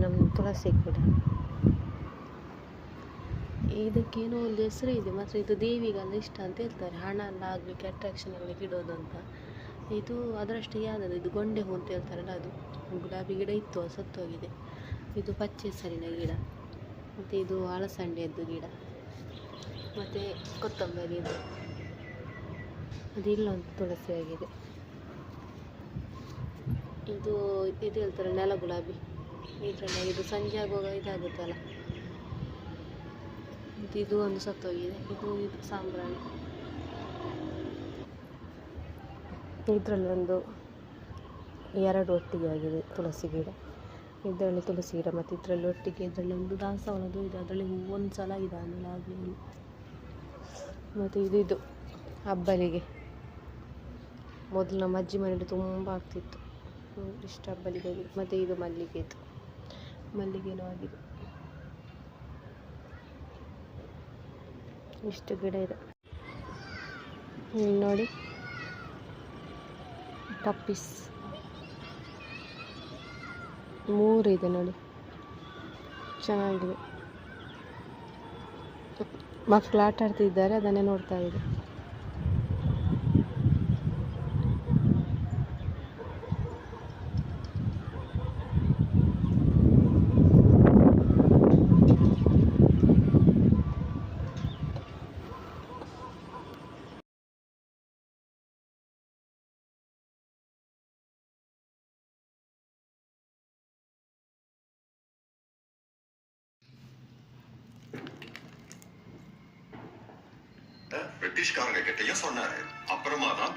ನಮ್ಮ ತುಳಸಿ ಗಿಡ. ಇದಕ್ಕೇನೋ ಒಂದು ಹೆಸರು ಇದೆ, ಮಾತ್ರ ಇದು ದೇವಿಗೆಲ್ಲ ಇಷ್ಟ ಅಂತ ಹೇಳ್ತಾರೆ, ಹಣ ಎಲ್ಲ ಆಗಲಿಕ್ಕೆ ಅಟ್ರಾಕ್ಷನ್ ಆಗಲಿಕ್ಕೆ ಇಡೋದು ಅಂತ. ಇದು ಅದರಷ್ಟು ಯಾವ್ದು, ಇದು ಗೊಂಡೆ ಹೂ ಅಂತ ಹೇಳ್ತಾರಲ್ಲ ಅದು. ಗುಲಾಬಿ ಗಿಡ ಇತ್ತು, ಅದು ಸತ್ತೋಗಿದೆ. ಇದು ಪಚ್ಚೆ ಹೆಸರಿನ ಗಿಡ. ಮತ್ತು ಇದು ಅಳಸಂಡೆಯದ್ದು ಗಿಡ. ಮತ್ತು ಕೊತ್ತಂಬರಿ ಇದು. ಅದು ಇಲ್ಲೊಂದು ತುಳಸಿ ಆಗಿದೆ. ಇದು ಹೇಳ್ತಾರೆ ನೆಲ ಗುಲಾಬಿ. ಇದರಲ್ಲಿ ಇದು ಸಂಜೆ ಆಗುವಾಗ ಇದಾಗುತ್ತಲ್ಲ, ಇದು ಒಂದು ಸತ್ತೋಗಿದೆ. ಇದು ಸಾಂಬ್ರಾಣಿ. ಇದರಲ್ಲಿ ಒಂದು 2 ಒಟ್ಟಿಗೆ ಆಗಿದೆ ತುಳಸಿ ಗಿಡ. ಇದರಲ್ಲಿ ತುಳಸಿ ಗಿಡ ಮತ್ತು ಇದರಲ್ಲಿ ಒಟ್ಟಿಗೆ. ಇದರಲ್ಲಿ ಒಂದು ದಾಸವಾಳದ್ದು ಇದೆ, ಅದರಲ್ಲಿ ಒಂದು ಸಲ ಇದೆ, ಆಮೇಲೆ ಆಗಲಿ. ಮತ್ತು ಇದು ಹಬ್ಬಲಿಗೆ. ಮೊದಲು ನಮ್ಮ ಅಜ್ಜಿ ಮನೆಯಲ್ಲಿ ತುಂಬ ಆಗ್ತಿತ್ತು, ಇಷ್ಟು ಹಬ್ಬಲಿಗೆ ಆಗಿದೆ. ಮತ್ತು ಇದು ಮಲ್ಲಿಗೆದು, ಮಲ್ಲಿಗೆನೂ ಆಗಿದೆ. ಇಷ್ಟು ಗಿಡ ಇದೆ ನೋಡಿ. ಟಪ್ಪೀಸ್ 3 ಇದೆ ನೋಡಿ, ಚೆನ್ನಾಗಿದೆ. ಮಕ್ಕಳು ಆಟ ಆಡ್ತಿದ್ದಾರೆ, ಅದನ್ನೇ ನೋಡ್ತಾ ಇದೆ. பிரிட்டிஷ்காரங்க கிட்டயும் சொன்னாரு. அப்புறமா தான்